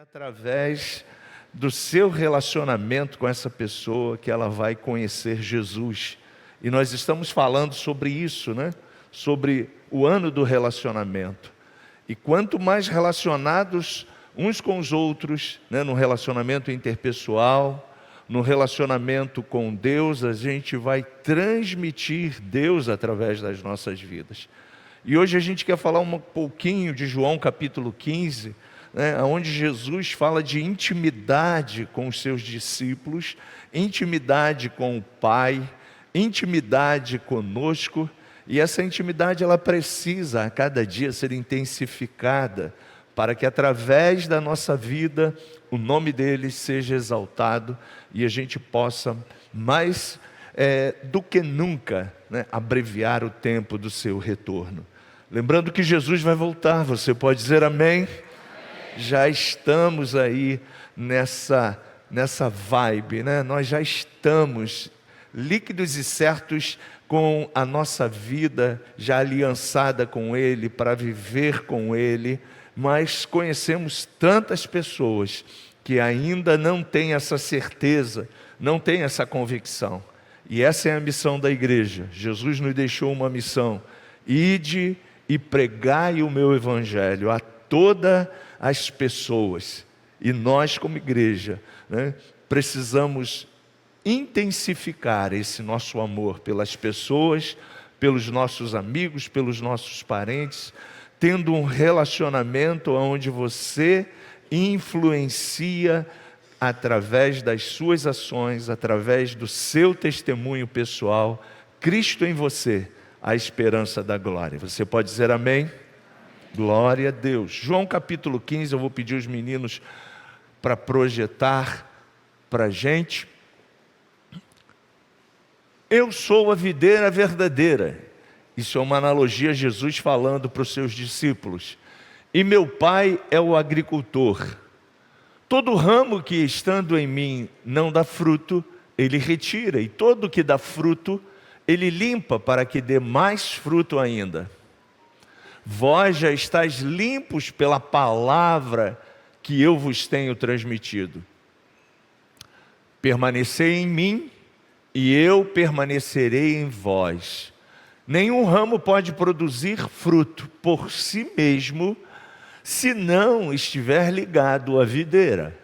Através do seu relacionamento com essa pessoa que ela vai conhecer Jesus. E nós estamos falando sobre isso, né? Sobre o ano do relacionamento. E quanto mais relacionados uns com os outros, né? No relacionamento interpessoal, no relacionamento com Deus, a gente vai transmitir Deus através das nossas vidas. E hoje a gente quer falar um pouquinho de João capítulo 15, onde Jesus fala de intimidade com os seus discípulos, intimidade com o Pai, intimidade conosco, e essa intimidade ela precisa a cada dia ser intensificada, para que através da nossa vida o nome dele seja exaltado e a gente possa mais do que nunca, abreviar o tempo do seu retorno. Lembrando que Jesus vai voltar, você pode dizer amém? Já estamos aí nessa vibe, né? Nós já estamos líquidos e certos com a nossa vida já aliançada com Ele, para viver com Ele, mas conhecemos tantas pessoas que ainda não têm essa certeza, não têm essa convicção. E essa é a missão da igreja. Jesus nos deixou uma missão: ide e pregai o meu evangelho a todas as pessoas. E nós, como igreja, precisamos intensificar esse nosso amor pelas pessoas, pelos nossos amigos, pelos nossos parentes, tendo um relacionamento onde você influencia através das suas ações, através do seu testemunho pessoal, Cristo em você, a esperança da glória. Você pode dizer amém? Glória a Deus. João capítulo 15, eu vou pedir os meninos para projetar para a gente. Eu sou a videira verdadeira. Isso é uma analogia a Jesus falando para os seus discípulos. E meu Pai é o agricultor. Todo ramo que estando em mim não dá fruto, ele retira. E todo que dá fruto, ele limpa para que dê mais fruto ainda. Vós já estáis limpos pela palavra que eu vos tenho transmitido. Permanecei em mim e eu permanecerei em vós. Nenhum ramo pode produzir fruto por si mesmo, se não estiver ligado à videira.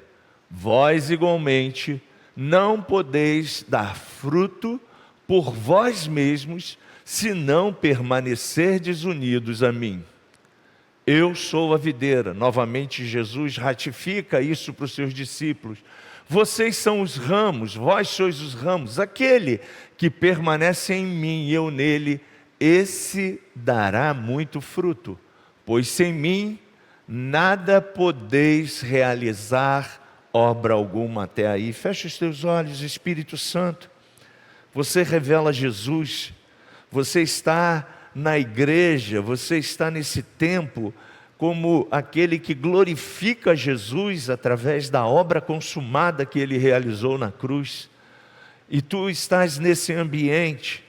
Vós igualmente não podeis dar fruto por vós mesmos, se não permanecerdes unidos a mim. Eu sou a videira. Novamente Jesus ratifica isso para os seus discípulos. Vocês são os ramos, vós sois os ramos. Aquele que permanece em mim e eu nele, esse dará muito fruto. Pois sem mim nada podeis realizar obra alguma até aí. Fecha os teus olhos, Espírito Santo. Você revela Jesus. Você está na igreja, você está nesse templo como aquele que glorifica Jesus através da obra consumada que Ele realizou na cruz. E tu estás nesse ambiente,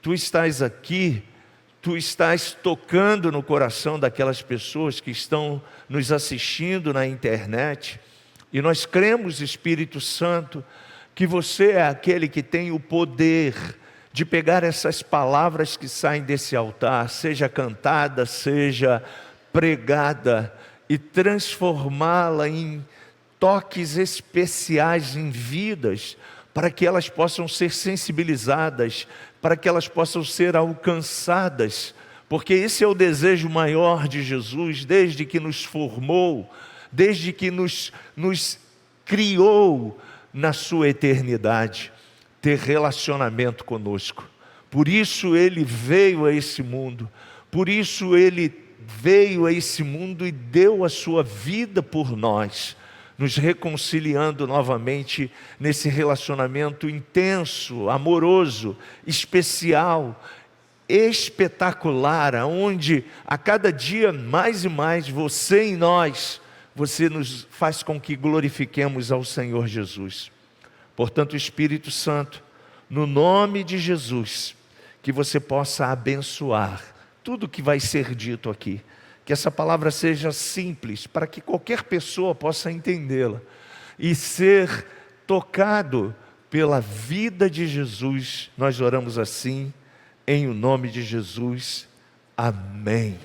tu estás aqui, tu estás tocando no coração daquelas pessoas que estão nos assistindo na internet. E nós cremos, Espírito Santo, que você é aquele que tem o poder de pegar essas palavras que saem desse altar, seja cantada, seja pregada, e transformá-la em toques especiais em vidas, para que elas possam ser sensibilizadas, para que elas possam ser alcançadas, porque esse é o desejo maior de Jesus, desde que nos formou, desde que nos criou na sua eternidade, ter relacionamento conosco. Por isso Ele veio a esse mundo, por isso Ele veio a esse mundo e deu a sua vida por nós, nos reconciliando novamente nesse relacionamento intenso, amoroso, especial, espetacular, onde a cada dia mais e mais você em nós, você nos faz com que glorifiquemos ao Senhor Jesus. Portanto, Espírito Santo, no nome de Jesus, que você possa abençoar tudo que vai ser dito aqui, que essa palavra seja simples, para que qualquer pessoa possa entendê-la e ser tocado pela vida de Jesus. Nós oramos assim, em o nome de Jesus, amém.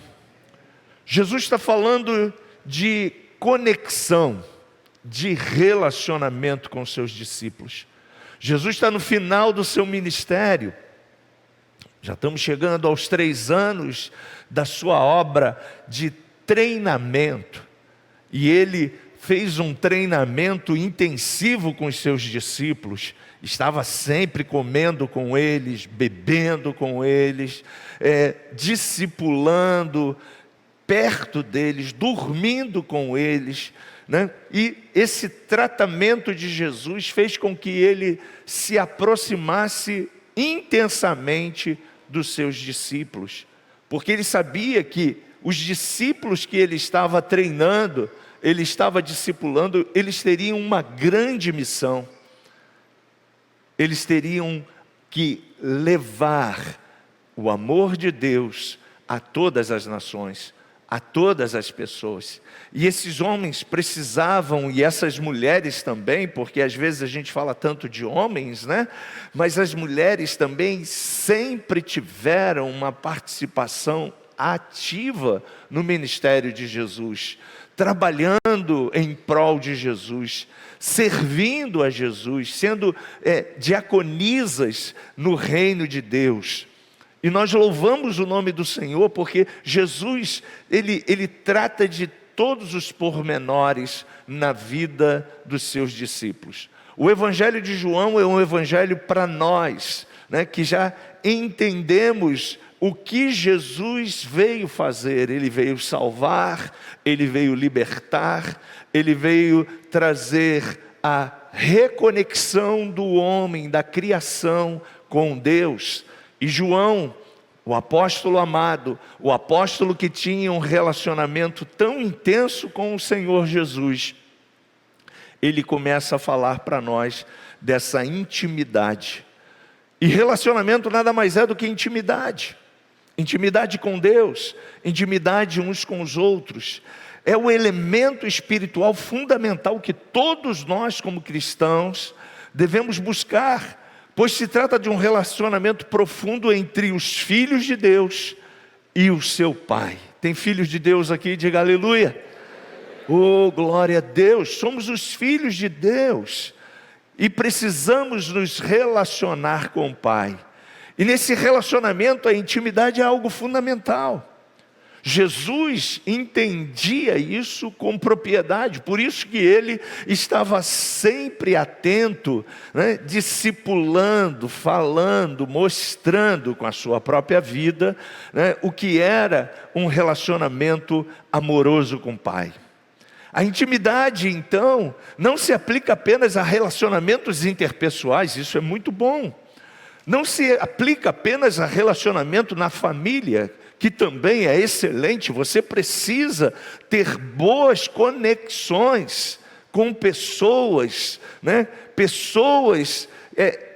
Jesus está falando de conexão, de relacionamento com seus discípulos. Jesus está no final do seu ministério, já estamos chegando aos 3 anos da sua obra de treinamento, e ele fez um treinamento intensivo com os seus discípulos, estava sempre comendo com eles, bebendo com eles, discipulando perto deles, dormindo com eles, né? E esse tratamento de Jesus fez com que ele se aproximasse intensamente dos seus discípulos, porque ele sabia que os discípulos que ele estava treinando, ele estava discipulando, eles teriam uma grande missão. Eles teriam que levar o amor de Deus a todas as nações, a todas as pessoas. E esses homens precisavam, e essas mulheres também, porque às vezes a gente fala tanto de homens, né? Mas as mulheres também sempre tiveram uma participação ativa no ministério de Jesus, trabalhando em prol de Jesus, servindo a Jesus, sendo diaconisas no reino de Deus. E nós louvamos o nome do Senhor, porque Jesus, ele trata de todos os pormenores na vida dos seus discípulos. O Evangelho de João é um evangelho para nós, né, que já entendemos o que Jesus veio fazer. Ele veio salvar, ele veio libertar, ele veio trazer a reconexão do homem, da criação com Deus. E João, o apóstolo amado, o apóstolo que tinha um relacionamento tão intenso com o Senhor Jesus, ele começa a falar para nós dessa intimidade. E relacionamento nada mais é do que intimidade. Intimidade com Deus, intimidade uns com os outros. É o elemento espiritual fundamental que todos nós, como cristãos, devemos buscar, pois se trata de um relacionamento profundo entre os filhos de Deus e o seu Pai. Tem filhos de Deus aqui? Diga aleluia. Oh, glória a Deus, somos os filhos de Deus e precisamos nos relacionar com o Pai. E nesse relacionamento a intimidade é algo fundamental. Jesus entendia isso com propriedade, por isso que ele estava sempre atento, né, discipulando, falando, mostrando com a sua própria vida, né, o que era um relacionamento amoroso com o Pai. A intimidade, então, não se aplica apenas a relacionamentos interpessoais, isso é muito bom. Não se aplica apenas a relacionamento na família, que também é excelente. Você precisa ter boas conexões com pessoas, né? Pessoas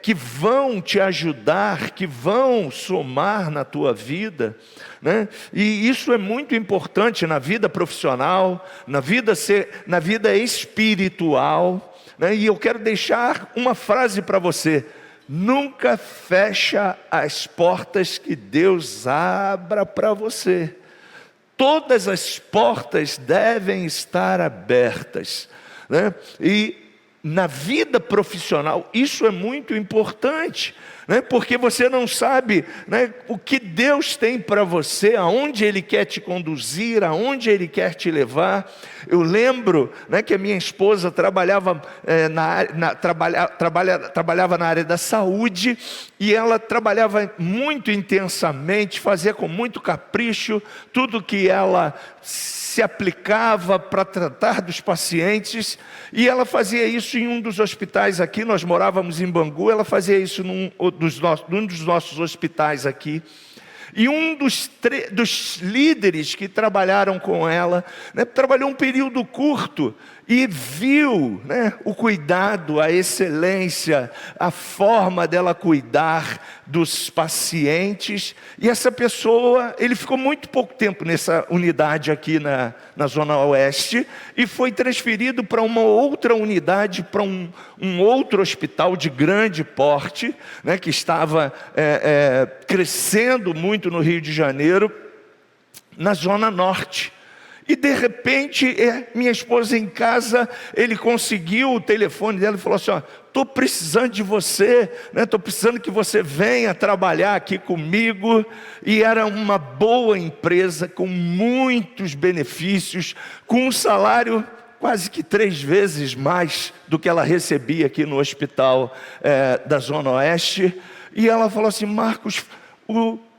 que vão te ajudar, que vão somar na tua vida, né? E isso é muito importante na vida profissional, na vida espiritual, né? E eu quero deixar uma frase para você: nunca fecha as portas que Deus abra para você. Todas as portas devem estar abertas, né? E na vida profissional isso é muito importante, né? Porque você não sabe, né, o que Deus tem para você, aonde Ele quer te conduzir, aonde Ele quer te levar. Eu lembro, né, que a minha esposa trabalhava trabalhava na área da saúde, e ela trabalhava muito intensamente, fazia com muito capricho tudo que ela se aplicava para tratar dos pacientes, e ela fazia isso em um dos hospitais aqui. Nós morávamos em Bangu, ela fazia isso num dos nossos hospitais aqui. E um dos líderes que trabalharam com ela, né, trabalhou um período curto, e viu, né, o cuidado, a excelência, a forma dela cuidar dos pacientes. E essa pessoa, ele ficou muito pouco tempo nessa unidade aqui na Zona Oeste e foi transferido para uma outra unidade, para um outro hospital de grande porte, né, que estava crescendo muito no Rio de Janeiro, na Zona Norte. E de repente, minha esposa em casa, ele conseguiu o telefone dela e falou assim: estou precisando de você, estou precisando que você venha trabalhar aqui comigo. E era uma boa empresa, com muitos benefícios, com um salário quase que 3 vezes mais do que ela recebia aqui no hospital da Zona Oeste. E ela falou assim: Marcos,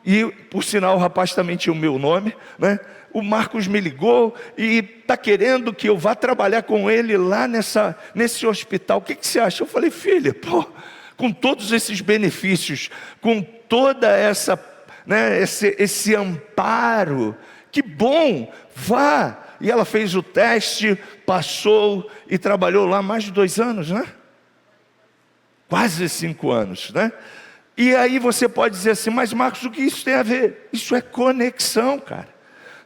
e por sinal o rapaz também tinha o meu nome, né? O Marcos me ligou e está querendo que eu vá trabalhar com ele lá nesse hospital. O que você acha? Eu falei: filha, com todos esses benefícios, com toda essa, né, esse amparo, que bom, vá. E ela fez o teste, passou e trabalhou lá mais de 2 anos, né? Quase 5 anos, né? E aí você pode dizer assim: mas Marcos, o que isso tem a ver? Isso é conexão, cara.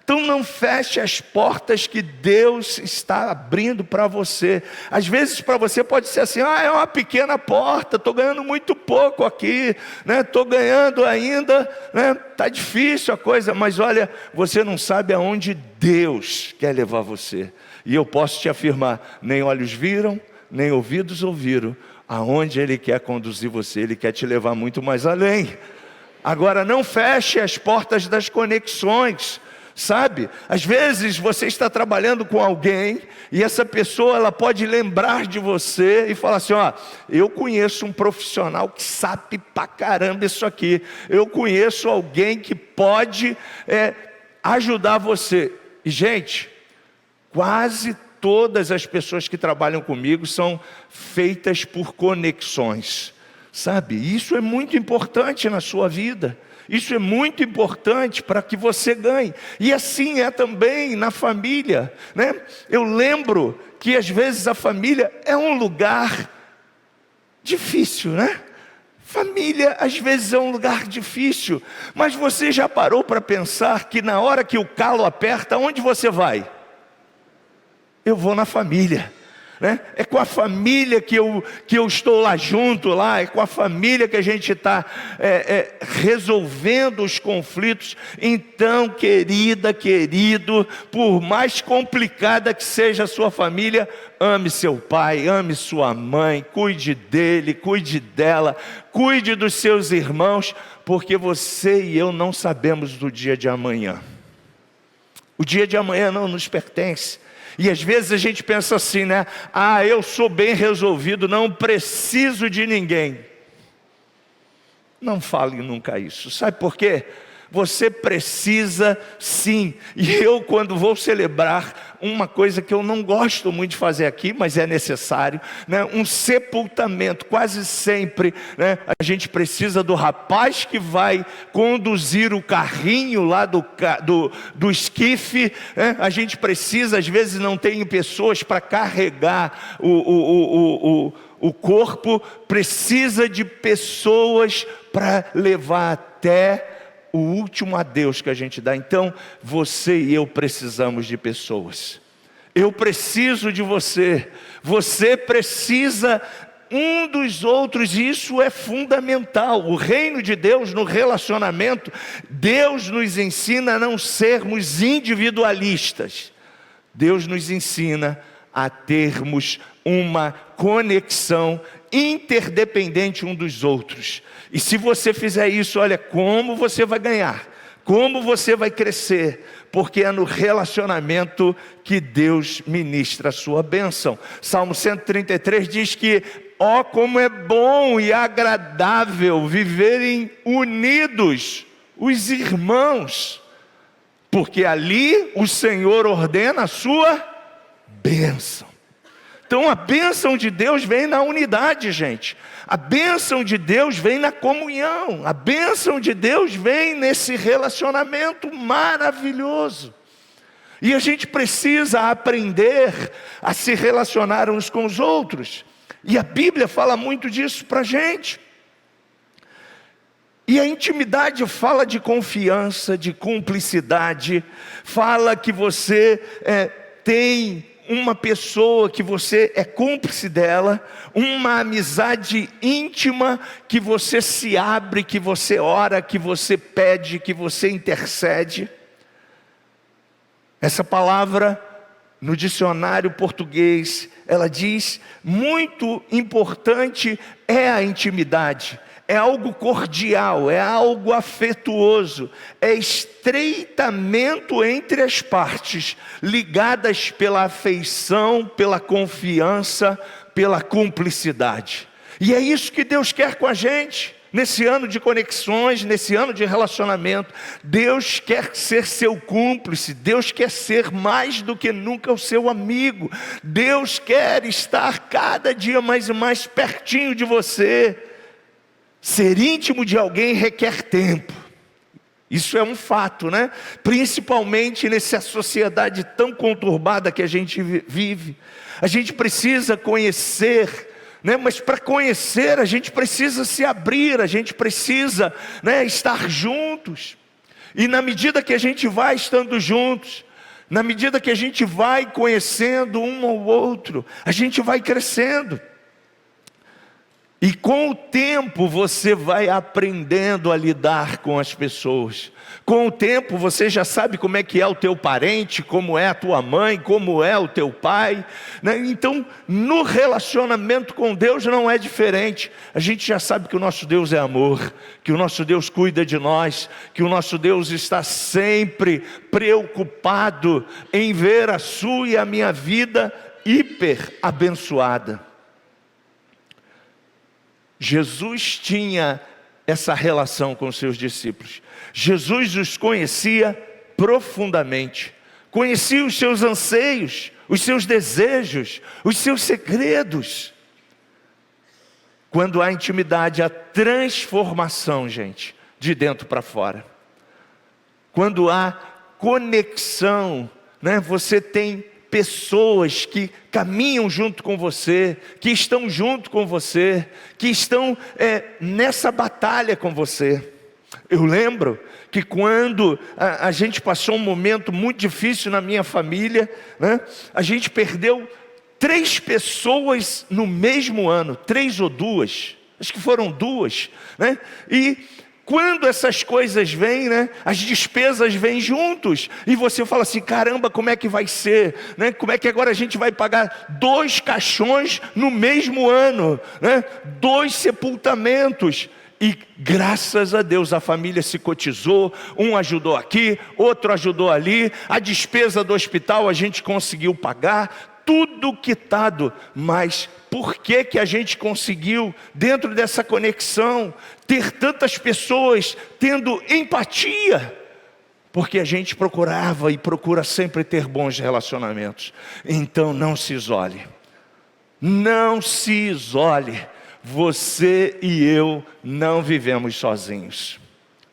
Então não feche as portas que Deus está abrindo para você. Às vezes para você pode ser assim: é uma pequena porta, estou ganhando muito pouco aqui, estou ganhando ainda, está difícil a coisa. Mas olha, você não sabe aonde Deus quer levar você. E eu posso te afirmar: nem olhos viram, nem ouvidos ouviram, aonde Ele quer conduzir você. Ele quer te levar muito mais além. Agora, não feche as portas das conexões. Sabe, às vezes você está trabalhando com alguém e essa pessoa, ela pode lembrar de você e falar assim: eu conheço um profissional que sabe pra caramba isso aqui, eu conheço alguém que pode ajudar você. E gente, quase todas as pessoas que trabalham comigo são feitas por conexões, sabe? Isso é muito importante na sua vida. Isso é muito importante para que você ganhe. E assim é também na família, né? Eu lembro que às vezes a família é um lugar difícil, né? Família às vezes é um lugar difícil. Mas você já parou para pensar que na hora que o calo aperta, onde você vai? Eu vou na família. É com a família que eu estou lá junto, é com a família que a gente está resolvendo os conflitos. Então, querida, querido, por mais complicada que seja a sua família, ame seu pai, ame sua mãe, cuide dele, cuide dela, cuide dos seus irmãos, porque você e eu não sabemos do dia de amanhã. O dia de amanhã não nos pertence. E às vezes a gente pensa assim, né? Eu sou bem resolvido, não preciso de ninguém. Não fale nunca isso. Sabe por quê? Você precisa sim. E eu, quando vou celebrar uma coisa que eu não gosto muito de fazer aqui, mas é necessário, um sepultamento, quase sempre, a gente precisa do rapaz que vai conduzir o carrinho lá do esquife, a gente precisa, às vezes não tem pessoas para carregar o corpo, precisa de pessoas para levar até o último adeus que a gente dá. Então, você e eu precisamos de pessoas. Eu preciso de você. Você precisa um dos outros. E isso é fundamental. O reino de Deus no relacionamento, Deus nos ensina a não sermos individualistas. Deus nos ensina a termos uma conexão interdependente um dos outros. E se você fizer isso, olha como você vai ganhar, como você vai crescer, porque é no relacionamento que Deus ministra a sua bênção. Salmo 133 diz que como é bom e agradável viverem unidos os irmãos, porque ali o Senhor ordena a sua bênção. Então a bênção de Deus vem na unidade, gente. A bênção de Deus vem na comunhão. A bênção de Deus vem nesse relacionamento maravilhoso. E a gente precisa aprender a se relacionar uns com os outros. E a Bíblia fala muito disso para a gente. E a intimidade fala de confiança, de cumplicidade, fala que você tem uma pessoa que você é cúmplice dela, uma amizade íntima que você se abre, que você ora, que você pede, que você intercede. Essa palavra no dicionário português, ela diz, muito importante é a intimidade. É algo cordial, é algo afetuoso, é estreitamento entre as partes, ligadas pela afeição, pela confiança, pela cumplicidade. E é isso que Deus quer com a gente, nesse ano de conexões, nesse ano de relacionamento. Deus quer ser seu cúmplice, Deus quer ser mais do que nunca o seu amigo. Deus quer estar cada dia mais e mais pertinho de você. Ser íntimo de alguém requer tempo. Isso é um fato, né? Principalmente nessa sociedade tão conturbada que a gente vive. A gente precisa conhecer, né? Mas para conhecer a gente precisa se abrir, a gente precisa, né, estar juntos. E na medida que a gente vai estando juntos, na medida que a gente vai conhecendo um ao outro, a gente vai crescendo. E com o tempo você vai aprendendo a lidar com as pessoas. Com o tempo você já sabe como é que é o teu parente, como é a tua mãe, como é o teu pai, né? Então, no relacionamento com Deus não é diferente. A gente já sabe que o nosso Deus é amor, que o nosso Deus cuida de nós, que o nosso Deus está sempre preocupado em ver a sua e a minha vida hiper abençoada. Jesus tinha essa relação com os seus discípulos. Jesus os conhecia profundamente. Conhecia os seus anseios, os seus desejos, os seus segredos. Quando há intimidade, há transformação, gente, de dentro para fora. Quando há conexão, né? Você tem pessoas que caminham junto com você, que estão junto com você, que estão nessa batalha com você. Eu lembro que quando a gente passou um momento muito difícil na minha família, né, a gente perdeu 3 pessoas no mesmo ano, 3 ou 2, acho que foram 2, né? E quando essas coisas vêm, né, as despesas vêm juntos, e você fala assim, caramba, como é que vai ser? Né? Como é que agora a gente vai pagar 2 caixões no mesmo ano? Né? 2 sepultamentos. E graças a Deus a família se cotizou, um ajudou aqui, outro ajudou ali, a despesa do hospital a gente conseguiu pagar, tudo quitado. Mas por que a gente conseguiu, dentro dessa conexão, ter tantas pessoas tendo empatia? Porque a gente procurava e procura sempre ter bons relacionamentos. Então não se isole. Não se isole. Você e eu não vivemos sozinhos.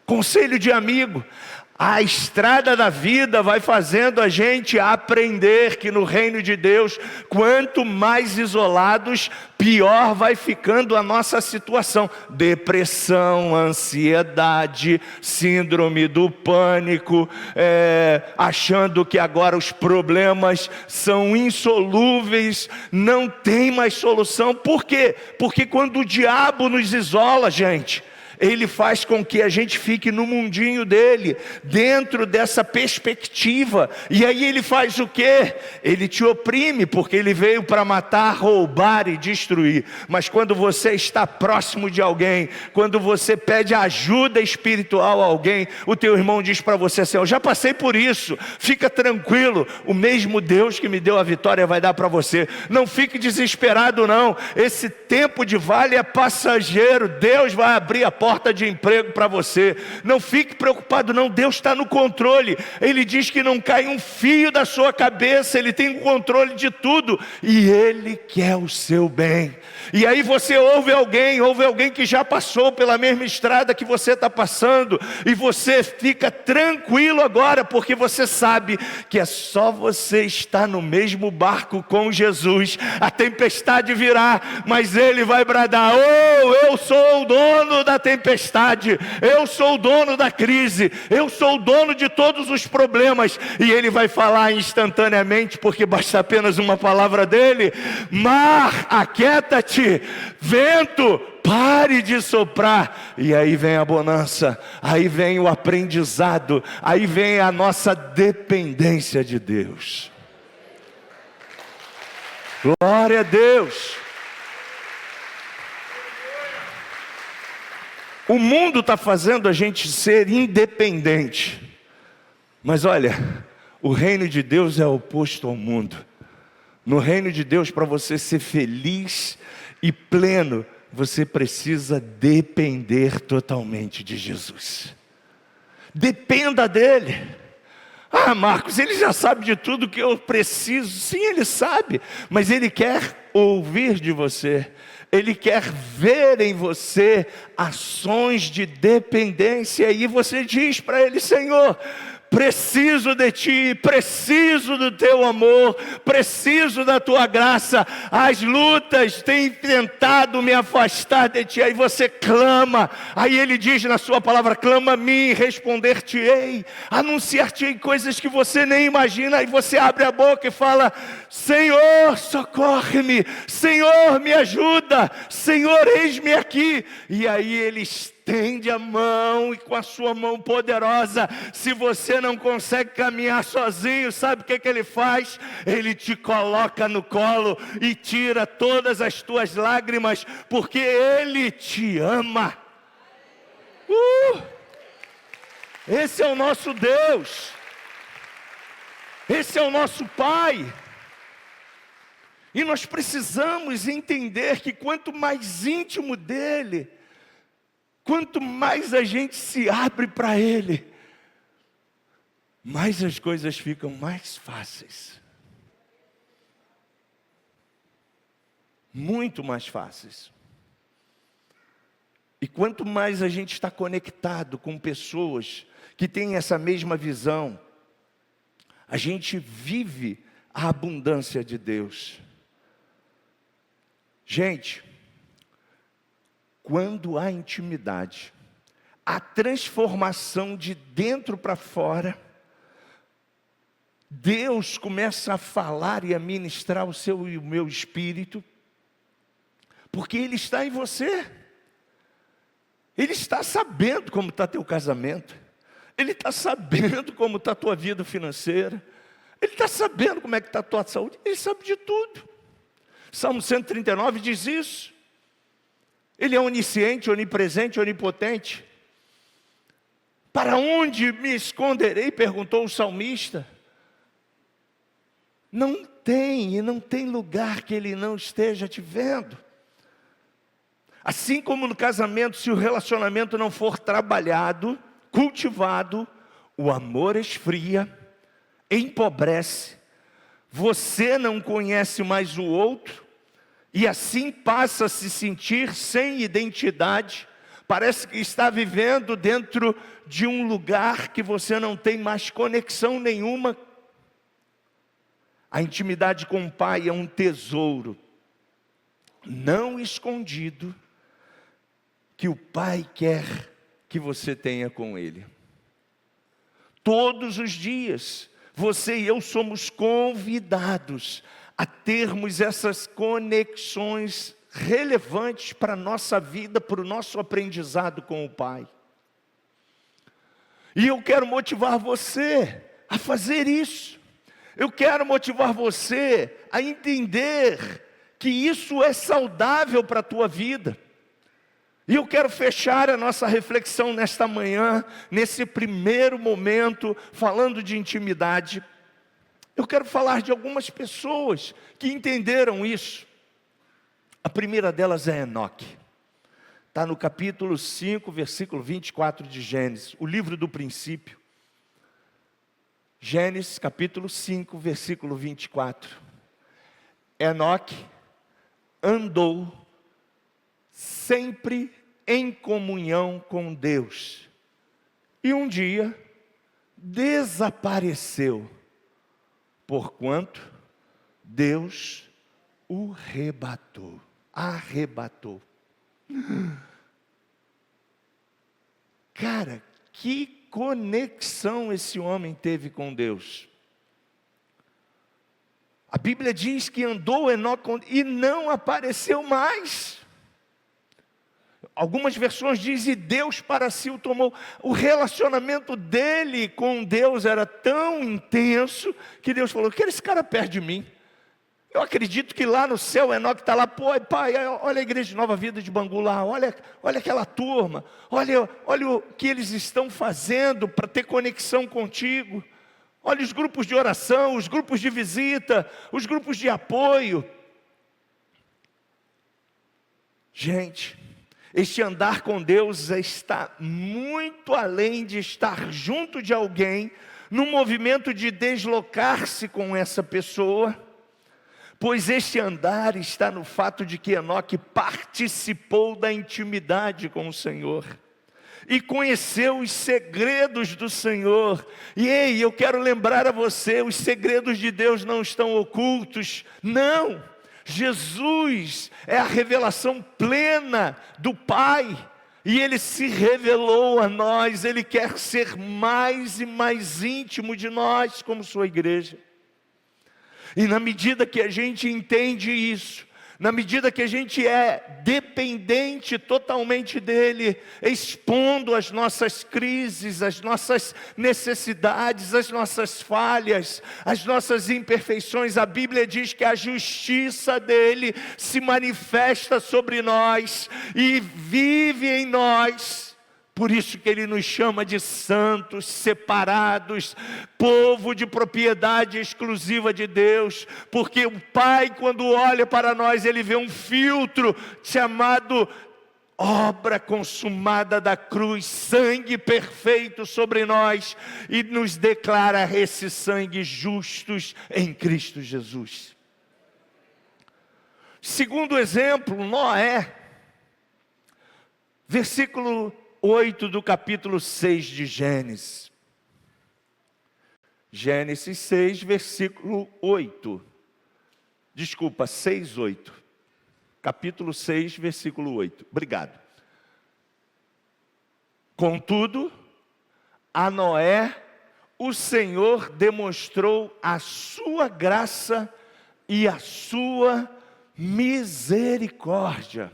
Conselho de amigo. A estrada da vida vai fazendo a gente aprender que no reino de Deus, quanto mais isolados, pior vai ficando a nossa situação. Depressão, ansiedade, síndrome do pânico, achando que agora os problemas são insolúveis, não tem mais solução. Por quê? Porque quando o diabo nos isola, gente, ele faz com que a gente fique no mundinho dele, dentro dessa perspectiva. E aí ele faz o quê? Ele te oprime, porque ele veio para matar, roubar e destruir. Mas quando você está próximo de alguém, quando você pede ajuda espiritual a alguém, o teu irmão diz para você assim, eu já passei por isso, fica tranquilo, o mesmo Deus que me deu a vitória vai dar para você. Não fique desesperado não, esse tempo de vale é passageiro, Deus vai abrir a porta porta de emprego para você. Não fique preocupado não, Deus está no controle. Ele diz que não cai um fio da sua cabeça, Ele tem o controle de tudo. E Ele quer o seu bem. E aí você ouve alguém que já passou pela mesma estrada que você está passando, e você fica tranquilo agora, porque você sabe que é só você estar no mesmo barco com Jesus. A tempestade virá, mas Ele vai bradar: oh, eu sou o dono da tempestade, eu sou o dono da crise, eu sou o dono de todos os problemas. E Ele vai falar instantaneamente, porque basta apenas uma palavra dEle: mar, aquieta-te, vento, pare de soprar. E aí vem a bonança, aí vem o aprendizado, aí vem a nossa dependência de Deus. Glória a Deus. O mundo está fazendo a gente ser independente, mas olha, o reino de Deus é oposto ao mundo. No reino de Deus, para você ser feliz e pleno, você precisa depender totalmente de Jesus. Dependa dEle. Ah, Marcos, Ele já sabe de tudo que eu preciso. Sim, Ele sabe, mas Ele quer ouvir de você. Ele quer ver em você ações de dependência. E você diz para Ele: Senhor, preciso de Ti, preciso do Teu amor, preciso da Tua graça. As lutas têm tentado me afastar de Ti. Aí você clama, aí Ele diz na Sua palavra: clama a mim, responder-te-ei, anunciar-te-ei coisas que você nem imagina. Aí você abre a boca e fala: Senhor, socorre-me, Senhor, me ajuda, Senhor, eis-me aqui. E aí Ele estende a mão, e com a sua mão poderosa, se você não consegue caminhar sozinho, sabe o que Ele faz? Ele te coloca no colo e tira todas as tuas lágrimas, porque Ele te ama. Esse é o nosso Deus, esse é o nosso Pai. E nós precisamos entender que quanto mais íntimo dEle, quanto mais a gente se abre para Ele, mais as coisas ficam mais fáceis. Muito mais fáceis. E quanto mais a gente está conectado com pessoas que têm essa mesma visão, a gente vive a abundância de Deus. Gente, quando há intimidade, a transformação de dentro para fora, Deus começa a falar e a ministrar o seu e o meu espírito, porque Ele está em você. Ele está sabendo como está teu casamento, Ele está sabendo como está a tua vida financeira, Ele está sabendo como é que está a tua saúde, Ele sabe de tudo. Salmo 139 diz isso. Ele é onisciente, onipresente, onipotente. Para onde me esconderei? Perguntou o salmista. Não tem lugar que Ele não esteja te vendo. Assim como no casamento, se o relacionamento não for trabalhado, cultivado, o amor esfria, empobrece, você não conhece mais o outro, e assim passa a se sentir sem identidade, parece que está vivendo dentro de um lugar que você não tem mais conexão nenhuma. A intimidade com o Pai é um tesouro não escondido, que o Pai quer que você tenha com Ele. Todos os dias, você e eu somos convidados a termos essas conexões relevantes para a nossa vida, para o nosso aprendizado com o Pai. E eu quero motivar você a fazer isso. Eu quero motivar você a entender que isso é saudável para a tua vida. E eu quero fechar a nossa reflexão nesta manhã, nesse primeiro momento, falando de intimidade. Eu quero falar de algumas pessoas que entenderam isso. A primeira delas é Enoque. está no capítulo 5, versículo 24 de Gênesis, o livro do princípio. Gênesis, capítulo 5, versículo 24. Enoque andou sempre em comunhão com Deus. E um dia desapareceu, porquanto Deus o arrebatou. Cara, que conexão esse homem teve com Deus. A Bíblia diz que andou Enoque e não apareceu mais. Algumas versões dizem, e Deus para si o tomou. O relacionamento dele com Deus era tão intenso, que Deus falou, que esse cara perto de mim. Eu acredito que lá no céu, Enoque está lá, pô, pai, olha a igreja de Nova Vida de Bangu lá, olha aquela turma, olha o que eles estão fazendo para ter conexão contigo. Olha os grupos de oração, os grupos de visita, os grupos de apoio. Gente, este andar com Deus está muito além de estar junto de alguém, num movimento de deslocar-se com essa pessoa, pois este andar está no fato de que Enoque participou da intimidade com o Senhor, e conheceu os segredos do Senhor. E ei, eu quero lembrar a você, os segredos de Deus não estão ocultos, não. Jesus é a revelação plena do Pai, e Ele se revelou a nós, Ele quer ser mais e mais íntimo de nós, como sua igreja. E na medida que a gente entende isso, na medida que a gente é dependente totalmente dEle, expondo as nossas crises, as nossas necessidades, as nossas falhas, as nossas imperfeições, a Bíblia diz que a justiça dEle se manifesta sobre nós e vive em nós. Por isso que Ele nos chama de santos, separados, povo de propriedade exclusiva de Deus, porque o Pai, quando olha para nós, Ele vê um filtro chamado obra consumada da cruz, sangue perfeito sobre nós, e nos declara esse sangue justos em Cristo Jesus. Segundo exemplo, Noé, versículo 8 do capítulo 6 de Gênesis. Gênesis 6, versículo 8. Desculpa, 6, 8. Capítulo 6, versículo 8. Obrigado. Contudo, a Noé, o Senhor demonstrou a sua graça e a sua misericórdia.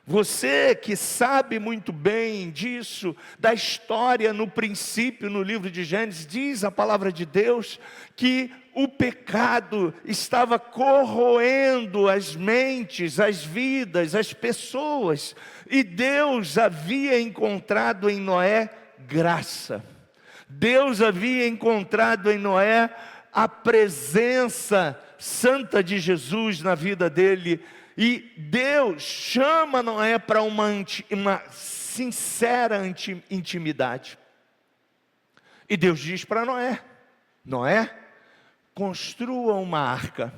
Você que sabe muito bem disso, da história no princípio, no livro de Gênesis, diz a palavra de Deus que o pecado estava corroendo as mentes, as vidas, as pessoas, e Deus havia encontrado em Noé graça. Deus havia encontrado em Noé a presença santa de Jesus na vida dele. E Deus chama Noé para uma sincera intimidade. E Deus diz para Noé: Noé, construa uma arca.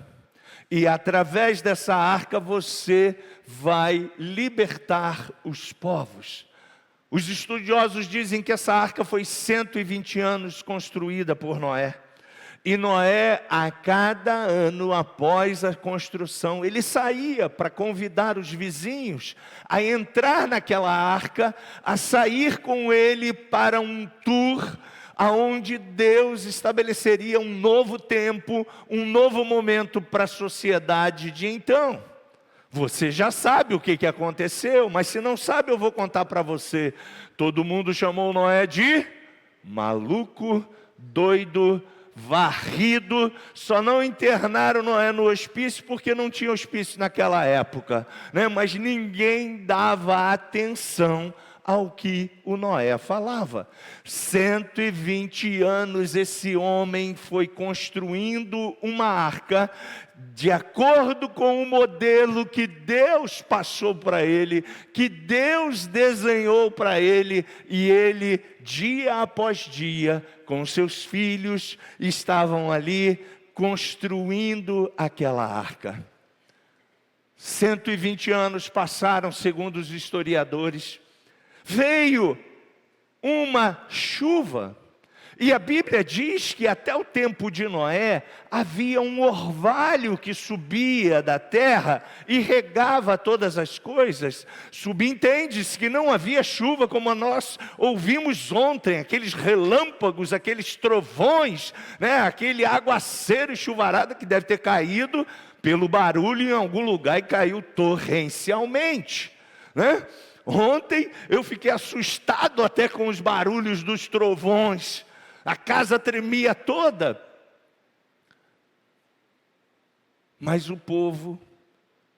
E através dessa arca você vai libertar os povos. Os estudiosos dizem que essa arca foi 120 anos construída por Noé. E Noé, a cada ano após a construção, ele saía para convidar os vizinhos a entrar naquela arca, a sair com ele para um tour, aonde Deus estabeleceria um novo tempo, um novo momento para a sociedade de então. Você já sabe o que aconteceu, mas se não sabe eu vou contar para você. Todo mundo chamou Noé de maluco, doido, varrido. Só não internaram Noé no hospício porque não tinha hospício naquela época, né? Mas ninguém dava atenção ao que o Noé falava. 120 anos esse homem foi construindo uma arca de acordo com o modelo que Deus passou para ele, que Deus desenhou para ele, e ele, dia após dia, com seus filhos, estavam ali construindo aquela arca. 120 anos passaram, segundo os historiadores. Veio uma chuva, e a Bíblia diz que até o tempo de Noé havia um orvalho que subia da terra e regava todas as coisas. Subentende-se que não havia chuva como nós ouvimos ontem, aqueles relâmpagos, aqueles trovões, né? Aquele aguaceiro e chuvarada que deve ter caído pelo barulho em algum lugar e caiu torrencialmente, né? Ontem eu fiquei assustado até com os barulhos dos trovões. A casa tremia toda. Mas o povo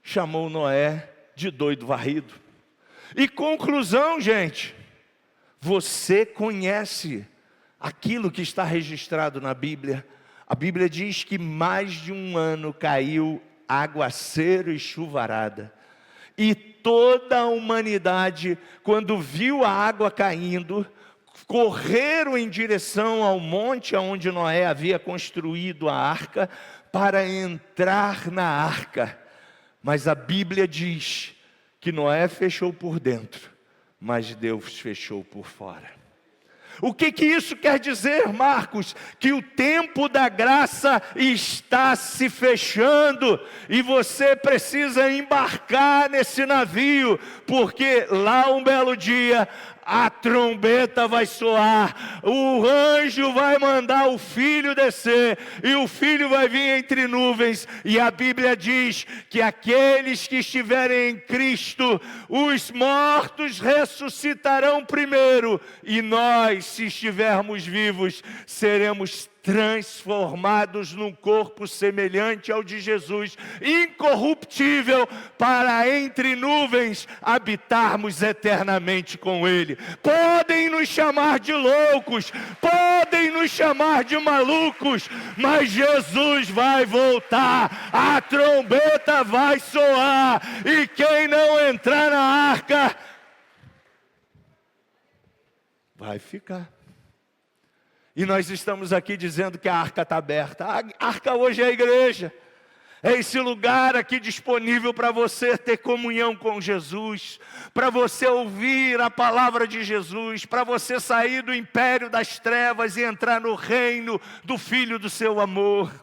chamou Noé de doido varrido. E conclusão, gente, você conhece aquilo que está registrado na Bíblia. A Bíblia diz que mais de um ano caiu aguaceiro e chuvarada. E toda a humanidade, quando viu a água caindo, correram em direção ao monte onde Noé havia construído a arca, para entrar na arca. Mas a Bíblia diz que Noé fechou por dentro, mas Deus fechou por fora. O que isso quer dizer, Marcos? Que o tempo da graça está se fechando e você precisa embarcar nesse navio, porque lá um belo dia a trombeta vai soar, o anjo vai mandar o filho descer, e o filho vai vir entre nuvens, e a Bíblia diz que aqueles que estiverem em Cristo, os mortos ressuscitarão primeiro, e nós, se estivermos vivos, seremos transformados num corpo semelhante ao de Jesus, incorruptível, para entre nuvens habitarmos eternamente com Ele. Podem nos chamar de loucos, podem nos chamar de malucos, mas Jesus vai voltar, a trombeta vai soar, e quem não entrar na arca vai ficar. E nós estamos aqui dizendo que a arca está aberta. A arca hoje é a igreja. É esse lugar aqui disponível para você ter comunhão com Jesus, para você ouvir a palavra de Jesus, para você sair do império das trevas e entrar no reino do Filho do seu amor.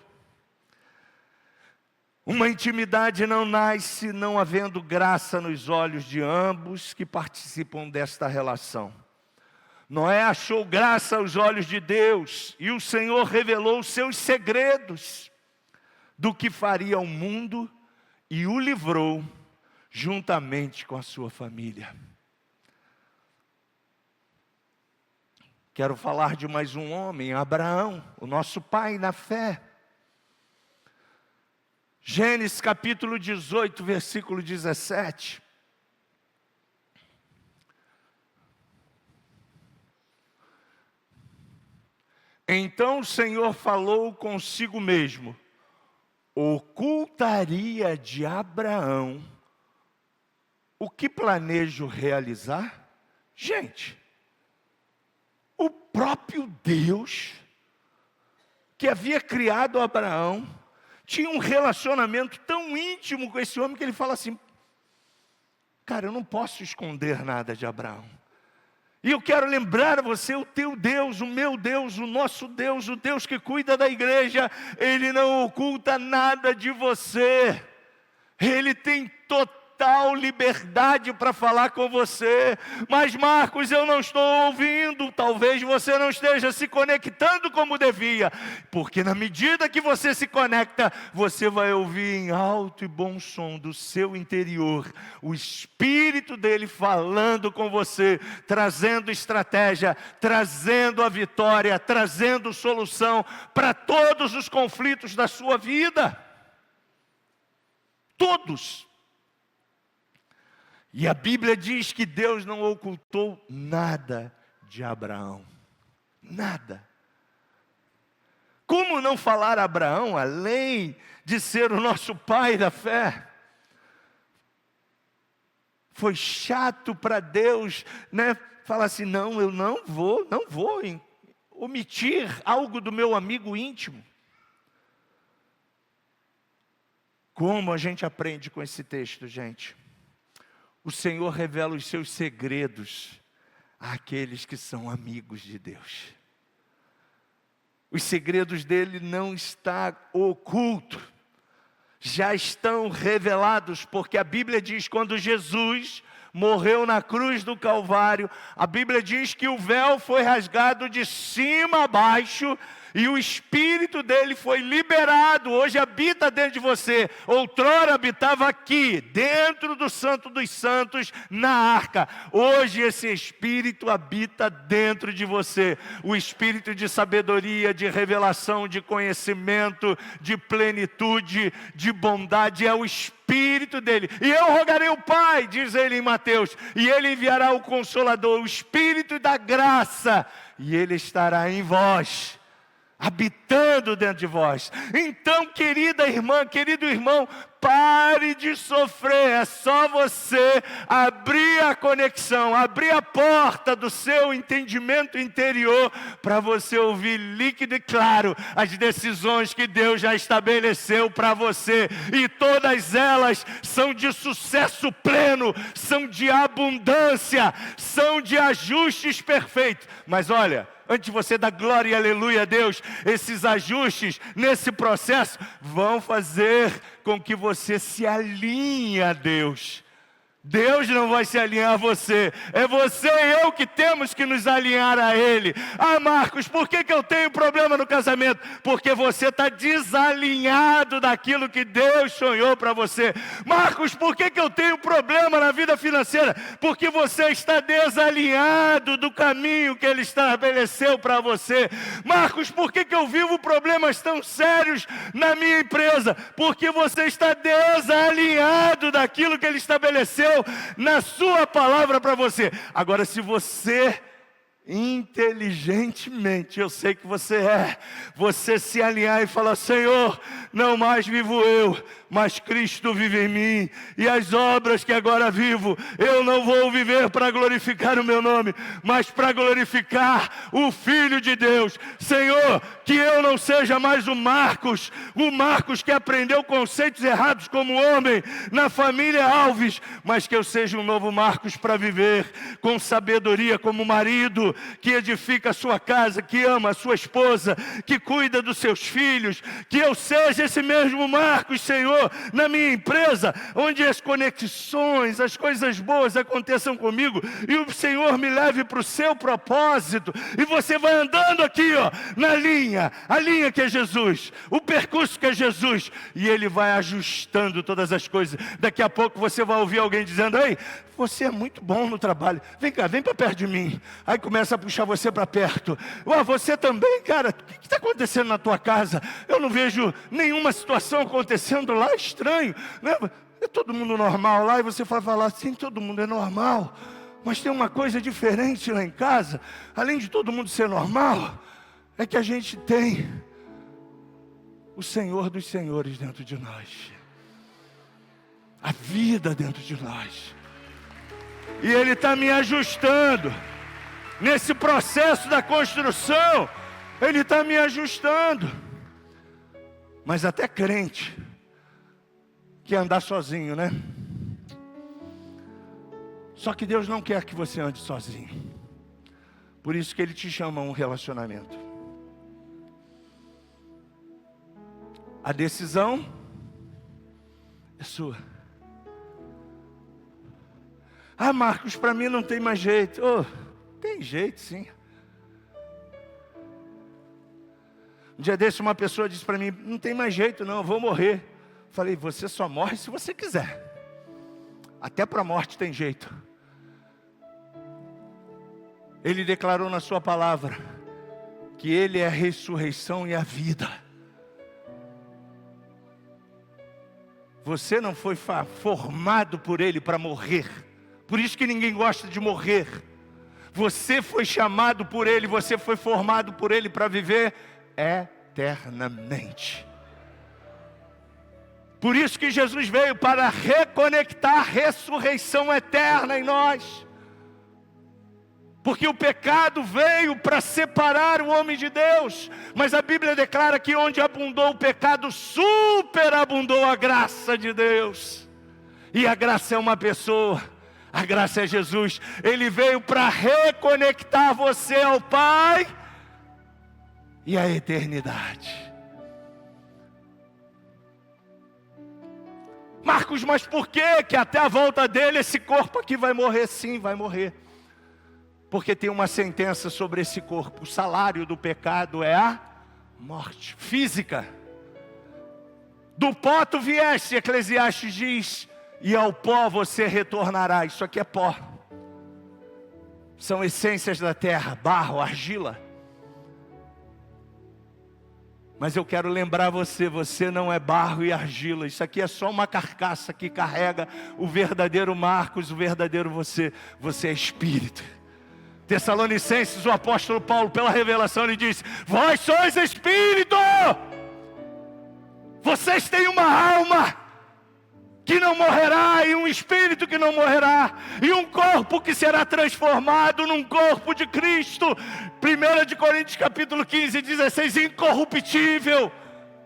Uma intimidade não nasce não havendo graça nos olhos de ambos que participam desta relação. Noé achou graça aos olhos de Deus, e o Senhor revelou os seus segredos do que faria ao mundo, e o livrou juntamente com a sua família. Quero falar de mais um homem, Abraão, o nosso pai na fé. Gênesis capítulo 18, versículo 17. Então o Senhor falou consigo mesmo: ocultaria de Abraão o que planejo realizar? Gente, o próprio Deus, que havia criado Abraão, tinha um relacionamento tão íntimo com esse homem, que ele fala assim: cara, eu não posso esconder nada de Abraão. E eu quero lembrar a você, o teu Deus, o meu Deus, o nosso Deus, o Deus que cuida da igreja, Ele não oculta nada de você. Ele tem total liberdade para falar com você. Mas Marcos, eu não estou ouvindo. Talvez você não esteja se conectando como devia, porque na medida que você se conecta, você vai ouvir em alto e bom som do seu interior o Espírito dele falando com você, trazendo estratégia, trazendo a vitória, trazendo solução para todos os conflitos da sua vida. Todos. E a Bíblia diz que Deus não ocultou nada de Abraão. Nada. Como não falar a Abraão, além de ser o nosso pai da fé? Foi chato para Deus, né? Falar assim, não, eu não vou omitir algo do meu amigo íntimo. Como a gente aprende com esse texto, gente? O Senhor revela os seus segredos àqueles que são amigos de Deus. Os segredos dele não estão ocultos, já estão revelados, porque a Bíblia diz, quando Jesus morreu na cruz do Calvário, a Bíblia diz que o véu foi rasgado de cima a baixo, e o Espírito dele foi liberado, hoje habita dentro de você. Outrora habitava aqui, dentro do Santo dos Santos, na arca. Hoje esse Espírito habita dentro de você. O Espírito de sabedoria, de revelação, de conhecimento, de plenitude, de bondade, é o Espírito dele. E eu rogarei ao Pai, diz ele em Mateus, e ele enviará o Consolador, o Espírito da graça, e ele estará em vós, habitando dentro de vós. Então, querida irmã, querido irmão, pare de sofrer. É só você abrir a conexão, abrir a porta do seu entendimento interior para você ouvir líquido e claro as decisões que Deus já estabeleceu para você. E todas elas são de sucesso pleno, são de abundância, são de ajustes perfeitos. Mas olha, antes de você dar glória e aleluia a Deus, esses ajustes nesse processo vão fazer com que você se alinhe a Deus. Deus não vai se alinhar a você, é você e eu que temos que nos alinhar a Ele. Ah, Marcos, por que eu tenho problema no casamento? Porque você está desalinhado daquilo que Deus sonhou para você. Marcos, por que eu tenho problema na vida financeira? Porque você está desalinhado do caminho que Ele estabeleceu para você. Marcos, por que eu vivo problemas tão sérios na minha empresa? Porque você está desalinhado daquilo que Ele estabeleceu na sua palavra para você. Agora, se você inteligentemente, eu sei que você se alinhar e falar, Senhor, não mais vivo eu, mas Cristo vive em mim, e as obras que agora vivo, eu não vou viver para glorificar o meu nome, mas para glorificar o Filho de Deus. Senhor, que eu não seja mais o Marcos que aprendeu conceitos errados como homem na família Alves, mas que eu seja um novo Marcos para viver com sabedoria como marido, que edifica a sua casa, que ama a sua esposa, que cuida dos seus filhos. Que eu seja esse mesmo Marcos, Senhor, na minha empresa, onde as conexões, as coisas boas aconteçam comigo, e o Senhor me leve para o seu propósito, e você vai andando aqui, ó, na linha, a linha que é Jesus, o percurso que é Jesus, e Ele vai ajustando todas as coisas. Daqui a pouco você vai ouvir alguém dizendo, ei, você é muito bom no trabalho, vem cá, vem para perto de mim. Aí começa a puxar você para perto. Você também, cara, o que está acontecendo na tua casa? Eu não vejo nenhuma situação acontecendo lá, estranho, né? É todo mundo normal lá, e você vai falar assim, todo mundo é normal, mas tem uma coisa diferente lá em casa. Além de todo mundo ser normal, é que a gente tem o Senhor dos Senhores dentro de nós, a vida dentro de nós, e Ele está me ajustando nesse processo da construção. Ele está me ajustando. Mas até crente quer andar sozinho, né? Só que Deus não quer que você ande sozinho. Por isso que Ele te chama a um relacionamento. A decisão é sua. Ah, Marcos, para mim não tem mais jeito. Tem jeito sim. Um dia desse uma pessoa disse para mim, não tem mais jeito não, eu vou morrer. Falei, você só morre se você quiser. Até para a morte tem jeito. Ele declarou na sua palavra que Ele é a ressurreição e a vida. Você não foi formado por Ele para morrer. Por isso que ninguém gosta de morrer. Você foi chamado por Ele, você foi formado por Ele para viver eternamente. Por isso que Jesus veio para reconectar a ressurreição eterna em nós. Porque o pecado veio para separar o homem de Deus. Mas a Bíblia declara que onde abundou o pecado, superabundou a graça de Deus. E a graça é uma pessoa. A graça é Jesus. Ele veio para reconectar você ao Pai e à eternidade. Marcos, mas por que até a volta dele esse corpo aqui vai morrer? Sim, vai morrer. Porque tem uma sentença sobre esse corpo. O salário do pecado é a morte física. Do pó tu vieste, Eclesiastes diz, e ao pó você retornará. Isso aqui é pó. São essências da terra, barro, argila. Mas eu quero lembrar você não é barro e argila. Isso aqui é só uma carcaça que carrega o verdadeiro Marcos, o verdadeiro você. Você é espírito. Tessalonicenses, o apóstolo Paulo, pela revelação, ele diz: vós sois espírito. Vocês têm uma alma que não morrerá, e um espírito que não morrerá, e um corpo que será transformado num corpo de Cristo. 1 Coríntios capítulo 15, 16, incorruptível,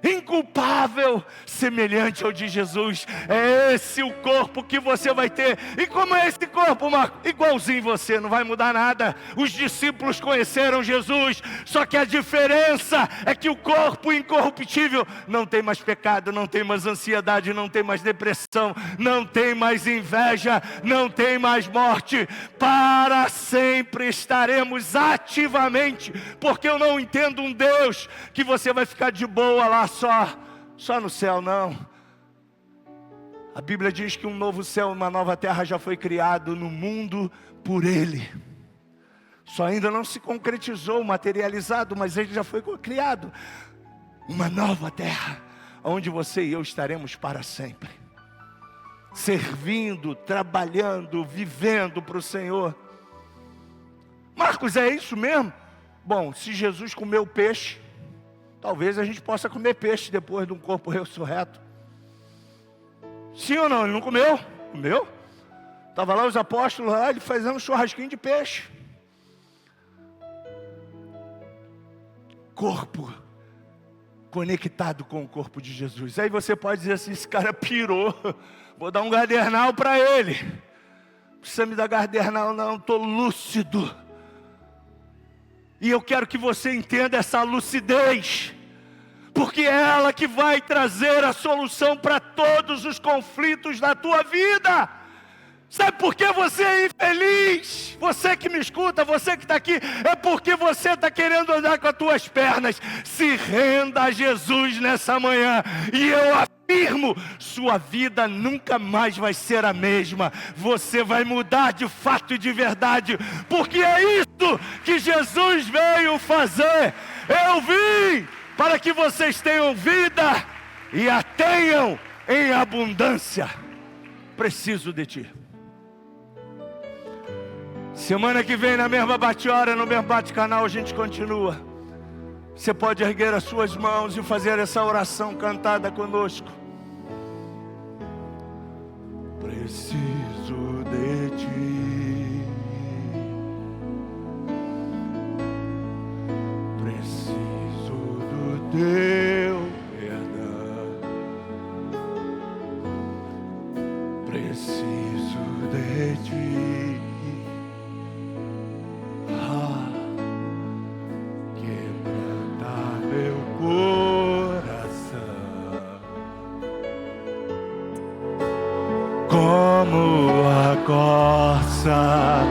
inculpável, semelhante ao de Jesus. É esse o corpo que você vai ter. E como é esse corpo, Marco? Igualzinho você, não vai mudar nada. Os discípulos conheceram Jesus, só que a diferença é que o corpo incorruptível não tem mais pecado, não tem mais ansiedade, não tem mais depressão, não tem mais inveja, não tem mais morte. Para sempre estaremos ativamente, porque eu não entendo um Deus que você vai ficar de boa lá só no céu, não. A Bíblia diz que um novo céu e uma nova terra já foi criado no mundo por Ele. Só ainda não se concretizou, materializado, mas Ele já foi criado. Uma nova terra, onde você e eu estaremos para sempre. Servindo, trabalhando, vivendo para o Senhor. Marcos, é isso mesmo? Bom, se Jesus comeu peixe, talvez a gente possa comer peixe depois de um corpo ressurreto. Sim ou não? Ele não comeu? Comeu? Estava lá os apóstolos, lá, ele fazendo um churrasquinho de peixe. Corpo conectado com o corpo de Jesus. Aí você pode dizer assim: esse cara pirou, vou dar um Gardernal para ele. Não precisa me dar Gardernal não, estou lúcido. E eu quero que você entenda essa lucidez, porque é ela que vai trazer a solução para todos os conflitos da tua vida. Sabe por que você é infeliz? Você que me escuta, você que está aqui, é porque você está querendo andar com as tuas pernas. Se renda a Jesus nessa manhã, e eu afirmo, sua vida nunca mais vai ser a mesma. Você vai mudar de fato e de verdade, porque é isso que Jesus veio fazer. Eu vim para que vocês tenham vida e a tenham em abundância. Preciso de ti. Semana que vem, na mesma bate-hora, no mesmo bate-canal, a gente continua. Você pode erguer as suas mãos e fazer essa oração cantada conosco. Preciso de ti. Preciso do teu perdão. Preciso de ti. Quebrantar meu coração, como a corça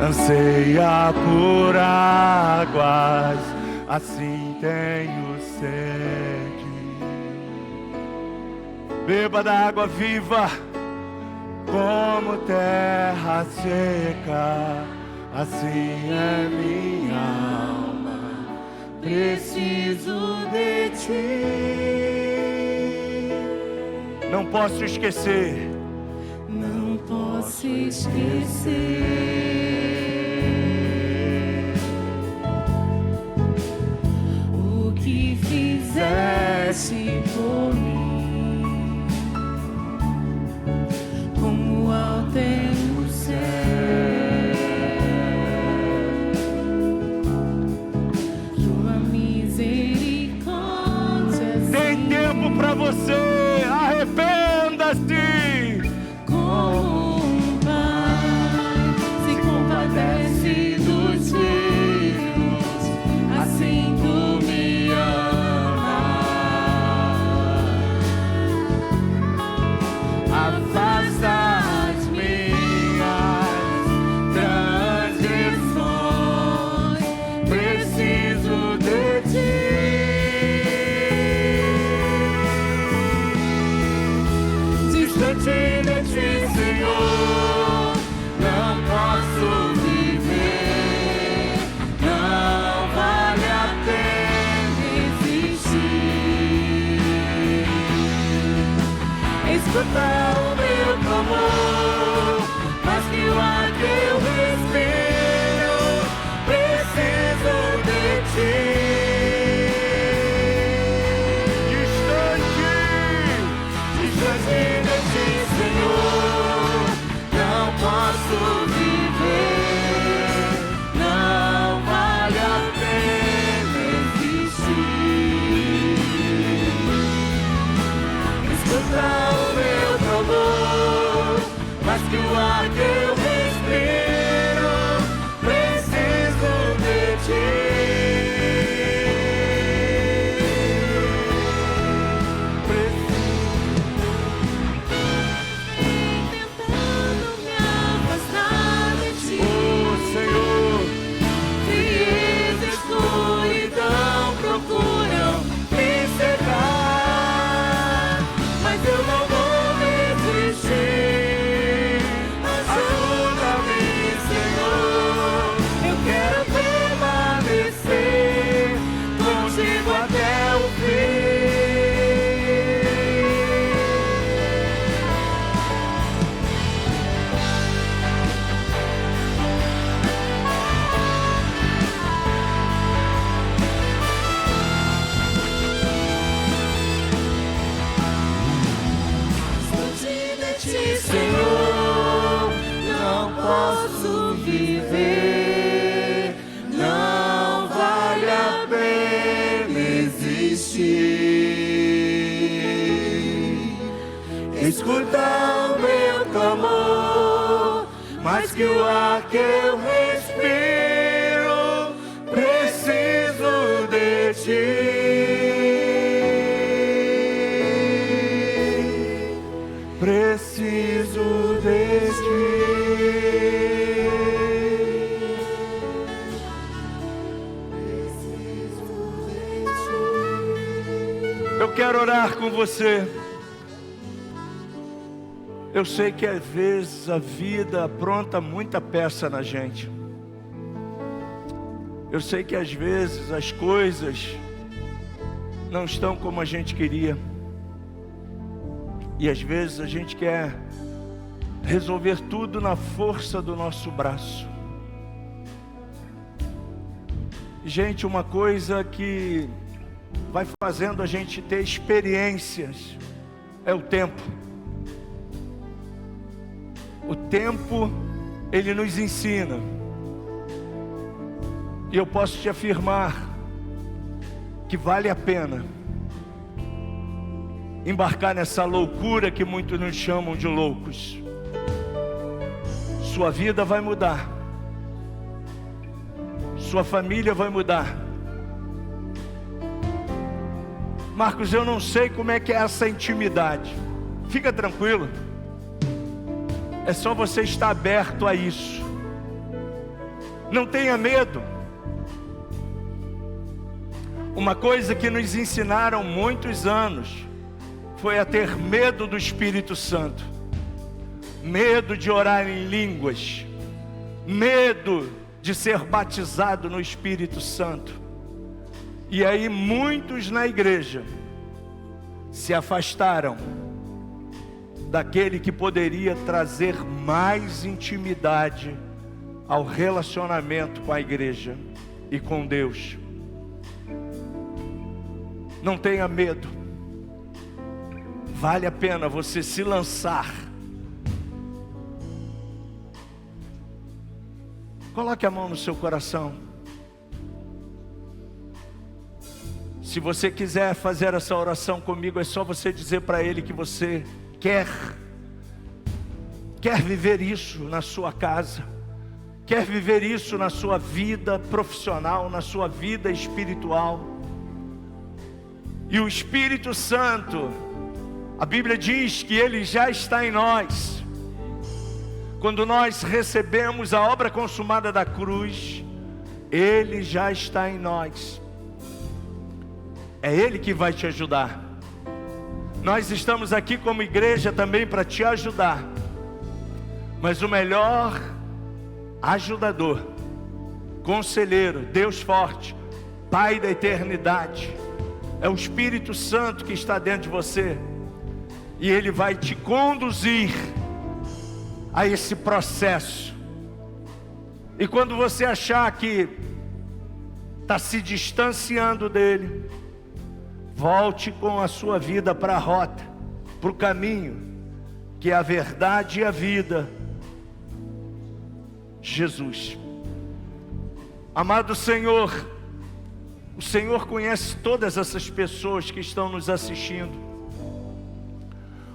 anseia por águas, assim tenho sede. Beba da água viva, como terra seca, assim é minha alma. Preciso de ti. Não posso esquecer. Não posso posso esquecer o que fizeste por mim, como alto é o céu. Sua misericórdia. Tem tempo para você, arrependa-se. Como um pai se compadece dos filhos, assim tu me amas. Afasta as minhas transgressões, preciso de ti. Distante de ti, Senhor, não posso viver, não vale a pena existir. Escuta o meu clamor, mas que o ar que eu respiro, preciso de ti. Distante de ti, Senhor, não posso viver, não vale a pena existir. Escuta o meu clamor, mas que o ar que eu respiro, preciso de ti. Senhor, não posso viver, não vale a pena existir. Escuta o meu clamor, mas que o ar que eu respiro, preciso de ti. Preciso de ti. Eu quero orar com você. Eu sei que às vezes a vida apronta muita peça na gente. Eu sei que às vezes as coisas não estão como a gente queria. E às vezes a gente quer resolver tudo na força do nosso braço. Gente, uma coisa que vai fazendo a gente ter experiências é o tempo. O tempo, ele nos ensina. E eu posso te afirmar que vale a pena embarcar nessa loucura que muitos nos chamam de loucos. Sua vida vai mudar. Sua família vai mudar. Marcos, eu não sei como é que é essa intimidade. Fica tranquilo. É só você estar aberto a isso. Não tenha medo. Uma coisa que nos ensinaram muitos anos foi a ter medo do Espírito Santo, medo de orar em línguas, medo de ser batizado no Espírito Santo. E aí muitos na igreja se afastaram daquele que poderia trazer mais intimidade ao relacionamento com a igreja e com Deus. Não tenha medo. Vale a pena você se lançar. Coloque a mão no seu coração. Se você quiser fazer essa oração comigo, é só você dizer para Ele que você quer viver isso na sua casa, quer viver isso na sua vida profissional, na sua vida espiritual. E o Espírito Santo, a Bíblia diz que Ele já está em nós. Quando nós recebemos a obra consumada da cruz, Ele já está em nós. É Ele que vai te ajudar. Nós estamos aqui como igreja também para te ajudar. Mas o melhor ajudador, conselheiro, Deus forte, Pai da eternidade, é o Espírito Santo que está dentro de você. E Ele vai te conduzir a esse processo. E quando você achar que está se distanciando dEle, volte com a sua vida para a rota, para o caminho, que é a verdade e a vida, Jesus. Amado Senhor, o Senhor conhece todas essas pessoas que estão nos assistindo.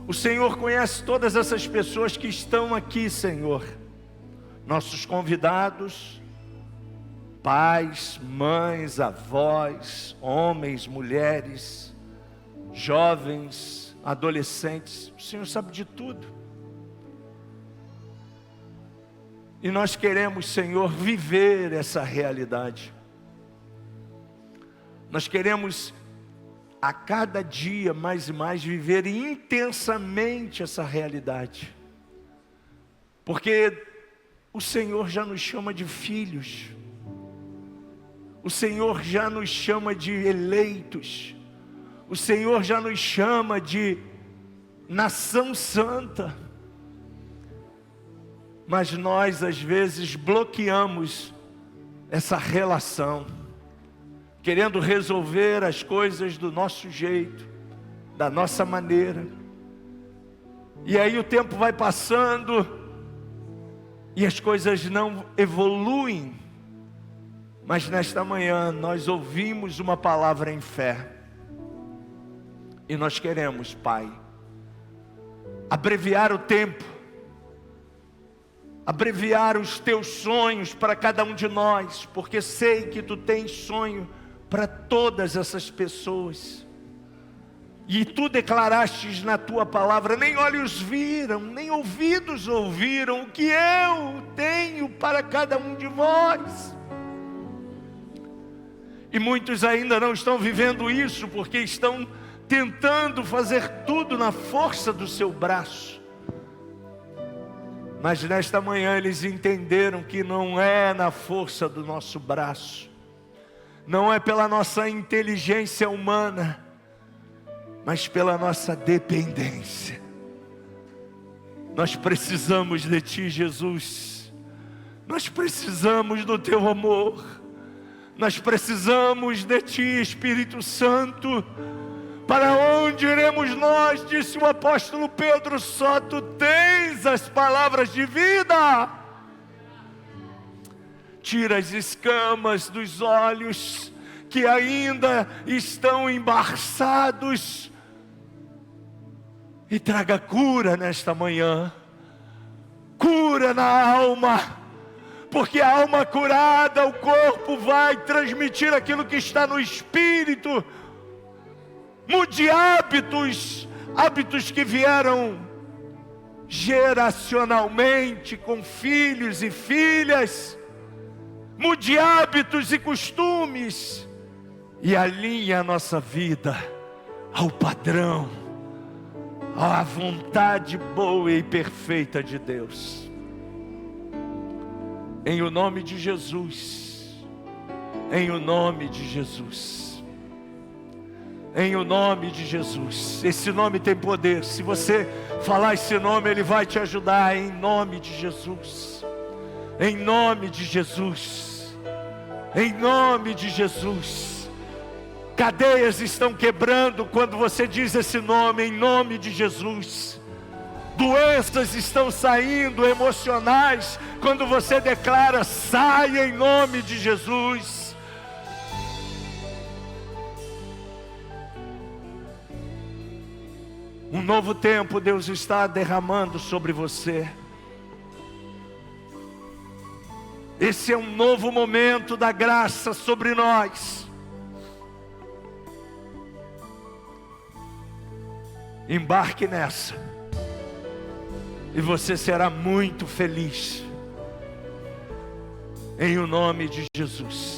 O Senhor conhece todas essas pessoas que estão aqui, Senhor. Nossos convidados, pais, mães, avós, homens, mulheres, jovens, adolescentes. O Senhor sabe de tudo. E nós queremos, Senhor, viver essa realidade. Nós queremos a cada dia mais e mais viver intensamente essa realidade. Porque o Senhor já nos chama de filhos. O Senhor já nos chama de eleitos. O Senhor já nos chama de nação santa. Mas nós às vezes bloqueamos essa relação, querendo resolver as coisas do nosso jeito, da nossa maneira. E aí o tempo vai passando e as coisas não evoluem. Mas nesta manhã nós ouvimos uma palavra em fé. E nós queremos, Pai, abreviar o tempo, abreviar os teus sonhos para cada um de nós, porque sei que tu tens sonho para todas essas pessoas. E tu declarastes na tua palavra: nem olhos viram, nem ouvidos ouviram o que eu tenho para cada um de vós. E muitos ainda não estão vivendo isso, porque estão tentando fazer tudo na força do seu braço. Mas nesta manhã eles entenderam que não é na força do nosso braço, não é pela nossa inteligência humana, mas pela nossa dependência. Nós precisamos de Ti, Jesus. Nós precisamos do Teu amor. Nós precisamos de Ti, Espírito Santo. Para onde iremos nós? Disse o apóstolo Pedro, só Tu tens as palavras de vida. Tira as escamas dos olhos que ainda estão embaçados e traga cura nesta manhã. Cura na alma, porque a alma curada, o corpo vai transmitir aquilo que está no espírito. Mude hábitos que vieram geracionalmente com filhos e filhas. Mude hábitos e costumes e alinhe a nossa vida ao padrão, à vontade boa e perfeita de Deus. Em o nome de Jesus, em o nome de Jesus. Em o nome de Jesus. Esse nome tem poder. Se você falar esse nome, ele vai te ajudar. Em nome de Jesus. Em nome de Jesus. Em nome de Jesus. Cadeias estão quebrando quando você diz esse nome. Em nome de Jesus. Doenças estão saindo emocionais quando você declara: sai em nome de Jesus. Um novo tempo Deus está derramando sobre você. Esse é um novo momento da graça sobre nós. Embarque nessa, e você será muito feliz. Em o nome de Jesus.